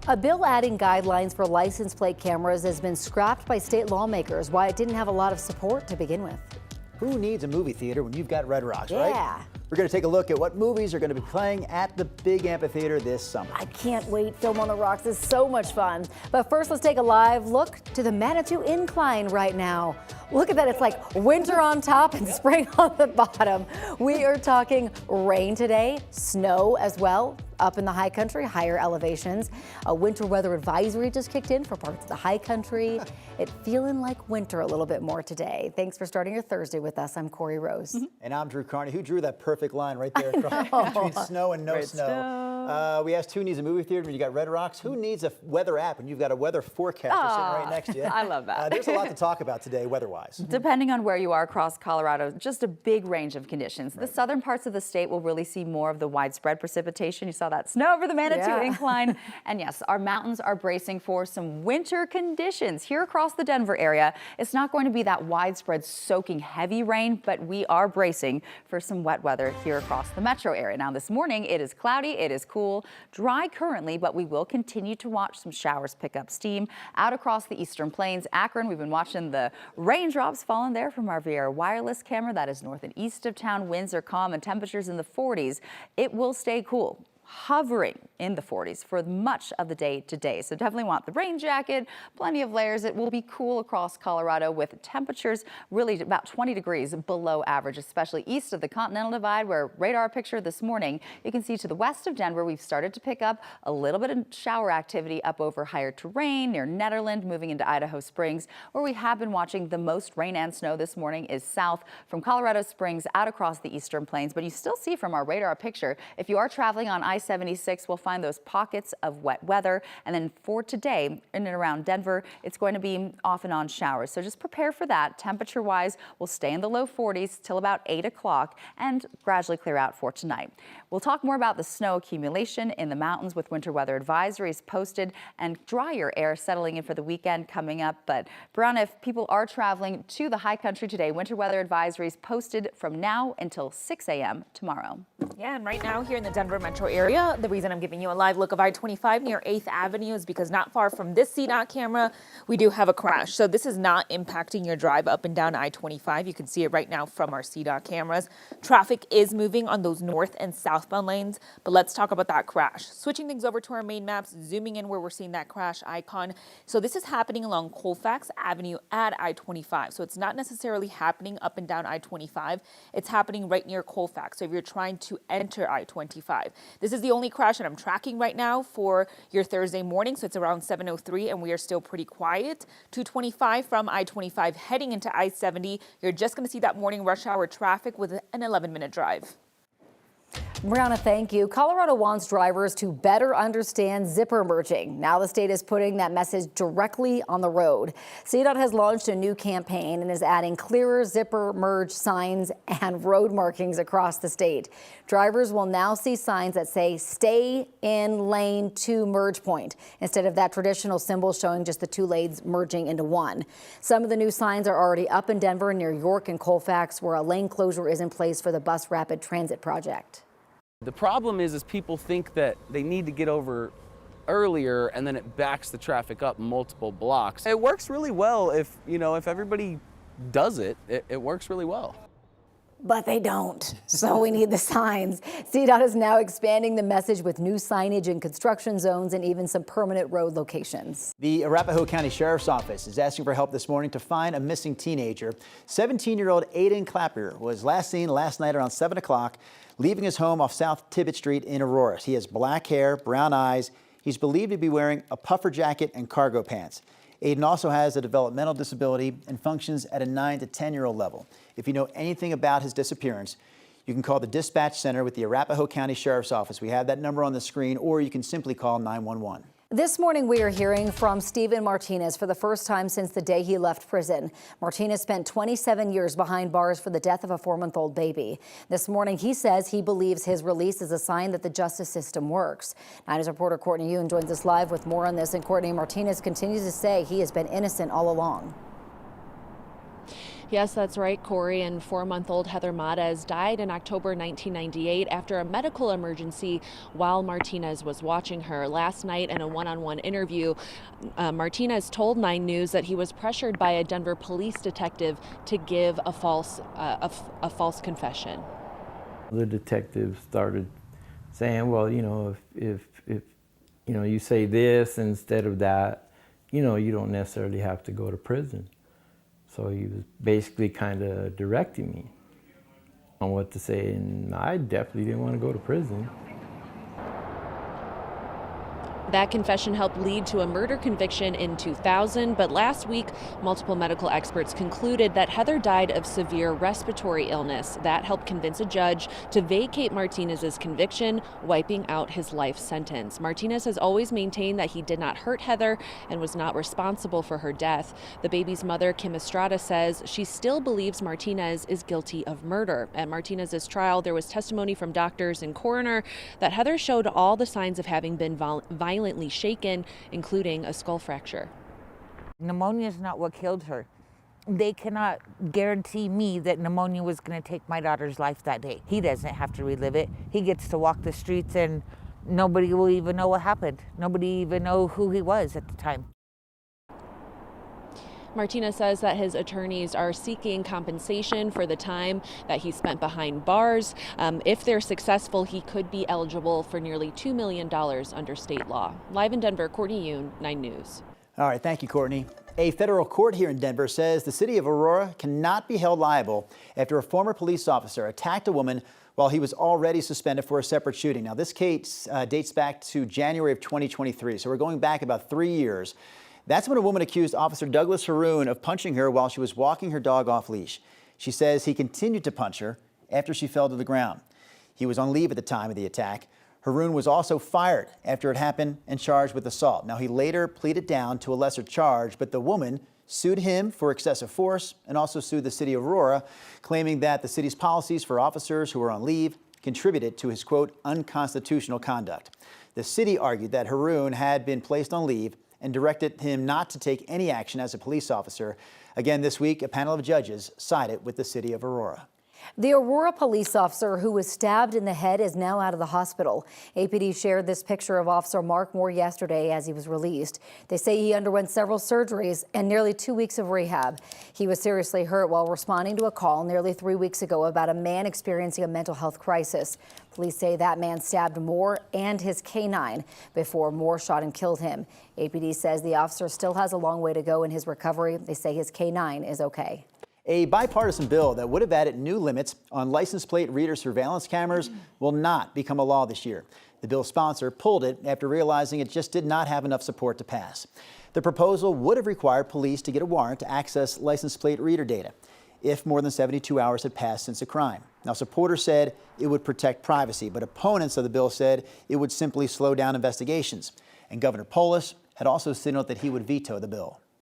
A bill adding guidelines for license plate cameras has been scrapped by state lawmakers. Why it didn't have a lot of support to begin with. Who needs a movie theater when you've got Red Rocks, Yeah. right? We're going to take a look at what movies are going to be playing at the big amphitheater this summer. I can't wait. Film on the Rocks is so much fun. But first, let's take a live look to the Manitou Incline right now. Look at that. It's like winter on top and spring on the bottom. We are talking rain today, snow as well. Up in the high country, higher elevations. A winter weather advisory just kicked in for parts of the high country. It feeling like winter a little bit more today. Thanks for starting your Thursday with us. I'm Corey Rose. And I'm Drew Carney. Who drew that perfect line right there between snow and no snow? We asked who needs a movie theater when you got Red Rocks. Who needs a weather app when you've got a weather forecaster sitting right next to you? I love that. There's a lot to talk about today weather-wise. Depending on where you are across Colorado, just a big range of conditions. The southern parts of the state will really see more of the widespread precipitation. You saw that snow over the Manitou Incline. And yes, our mountains are bracing for some winter conditions here across the Denver area. It's not going to be that widespread soaking heavy rain, but we are bracing for some wet weather here across the metro area. Now this morning it is cloudy, it is cool, dry currently, but we will continue to watch some showers pick up steam out across the eastern plains. Akron, we've been watching the raindrops falling there from our Viera wireless camera. That is north and east of town. Winds are calm and temperatures in the 40s. It will stay cool, hovering in the 40s for much of the day today. So definitely want the rain jacket, plenty of layers. It will be cool across Colorado with temperatures really about 20 degrees below average, especially east of the Continental Divide, where radar picture this morning, you can see to the west of Denver, we've started to pick up a little bit of shower activity up over higher terrain near Netherland, moving into Idaho Springs. Where we have been watching the most rain and snow this morning is south from Colorado Springs out across the eastern plains. But you still see from our radar picture, if you are traveling on I-76, we'll find those pockets of wet weather. And then for today, in and around Denver, it's going to be off and on showers. So just prepare for that. Temperature wise, we'll stay in the low 40s till about 8 o'clock and gradually clear out for tonight. We'll talk more about the snow accumulation in the mountains with winter weather advisories posted and drier air settling in for the weekend coming up. But Brown, if people are traveling to the high country today, winter weather advisories posted from now until 6 a.m. tomorrow. Yeah, and right now here in the Denver metro area, the reason I'm giving you a live look of I-25 near 8th Avenue is because not far from this CDOT camera, we do have a crash. So this is not impacting your drive up and down I-25. You can see it right now from our CDOT cameras. Traffic is moving on those north and southbound lanes, but let's talk about that crash. Switching things over to our main maps, zooming in where we're seeing that crash icon. So this is happening along Colfax Avenue at I-25. So it's not necessarily happening up and down I-25. It's happening right near Colfax. So if you're trying to enter I-25, this is the only crash that I'm tracking right now for your Thursday morning. So it's around 7:03 and we are still pretty quiet. 225 from I-25 heading into I-70. You're just going to see that morning rush hour traffic with an 11-minute drive. Brianna, thank you. Colorado wants drivers to better understand zipper merging. Now the state is putting that message directly on the road. CDOT has launched a new campaign and is adding clearer zipper merge signs and road markings across the state. Drivers will now see signs that say stay in lane 2 merge point instead of that traditional symbol showing just the 2 lanes merging into one. Some of the new signs are already up in Denver near York and Colfax, where a lane closure is in place for the bus rapid transit project. The problem is people think that they need to get over earlier and then it backs the traffic up multiple blocks. It works really well if everybody does it, it works really well. But they don't, so we need the signs. CDOT is now expanding the message with new signage in construction zones and even some permanent road locations. The Arapahoe County Sheriff's Office is asking for help this morning to find a missing teenager. 17-year-old Aiden Clapper was last seen last night around 7 o'clock, leaving his home off South Tibbet Street in Aurora. He has black hair, brown eyes. He's believed to be wearing a puffer jacket and cargo pants. Aiden also has a developmental disability and functions at a 9 to 10-year-old level. If you know anything about his disappearance, you can call the dispatch center with the Arapahoe County Sheriff's Office. We have that number on the screen, or you can simply call 911. This morning, we are hearing from Stephen Martinez for the first time since the day he left prison. Martinez spent 27 years behind bars for the death of a 4-month-old baby. This morning, he says he believes his release is a sign that the justice system works. 9 News reporter Courtney Yoon joins us live with more on this. And Courtney, Martinez continues to say he has been innocent all along. Yes, that's right, Corey. And 4-month-old Heather Mates died in October 1998 after a medical emergency while Martinez was watching her. Last night in a one-on-one interview, Martinez told 9 News that he was pressured by a Denver police detective to give a false confession. The detective started saying, well, if you say this instead of that, you don't necessarily have to go to prison. So he was basically kind of directing me on what to say, and I definitely didn't want to go to prison. That confession helped lead to a murder conviction in 2000, but last week, multiple medical experts concluded that Heather died of severe respiratory illness. That helped convince a judge to vacate Martinez's conviction, wiping out his life sentence. Martinez has always maintained that he did not hurt Heather and was not responsible for her death. The baby's mother, Kim Estrada, says she still believes Martinez is guilty of murder. At Martinez's trial, there was testimony from doctors and coroner that Heather showed all the signs of having been violently shaken, including a skull fracture. Pneumonia is not what killed her. They cannot guarantee me that pneumonia was going to take my daughter's life that day. He doesn't have to relive it. He gets to walk the streets and nobody will even know what happened. Nobody even know who he was at the time. Martinez says that his attorneys are seeking compensation for the time that he spent behind bars. If they're successful, he could be eligible for nearly $2 million under state law. Live in Denver, Courtney Yoon, 9 News. All right, thank you, Courtney. A federal court here in Denver says the city of Aurora cannot be held liable after a former police officer attacked a woman while he was already suspended for a separate shooting. Now, this case dates back to January of 2023, so we're going back about 3 years. That's when a woman accused Officer Douglas Haroon of punching her while she was walking her dog off leash. She says he continued to punch her after she fell to the ground. He was on leave at the time of the attack. Haroon was also fired after it happened and charged with assault. Now, he later pleaded down to a lesser charge, but the woman sued him for excessive force and also sued the city of Aurora, claiming that the city's policies for officers who were on leave contributed to his, quote, unconstitutional conduct. The city argued that Haroon had been placed on leave and directed him not to take any action as a police officer. Again, this week, a panel of judges sided with the city of Aurora. The Aurora police officer who was stabbed in the head is now out of the hospital. APD shared this picture of Officer Mark Moore yesterday as he was released. They say he underwent several surgeries and nearly 2 weeks of rehab. He was seriously hurt while responding to a call nearly 3 weeks ago about a man experiencing a mental health crisis. Police say that man stabbed Moore and his canine before Moore shot and killed him. APD says the officer still has a long way to go in his recovery. They say his canine is okay. A bipartisan bill that would have added new limits on license plate reader surveillance cameras will not become a law this year. The bill's sponsor pulled it after realizing it just did not have enough support to pass. The proposal would have required police to get a warrant to access license plate reader data if more than 72 hours had passed since a crime. Now, supporters said it would protect privacy, but opponents of the bill said it would simply slow down investigations. And Governor Polis had also signaled that he would veto the bill.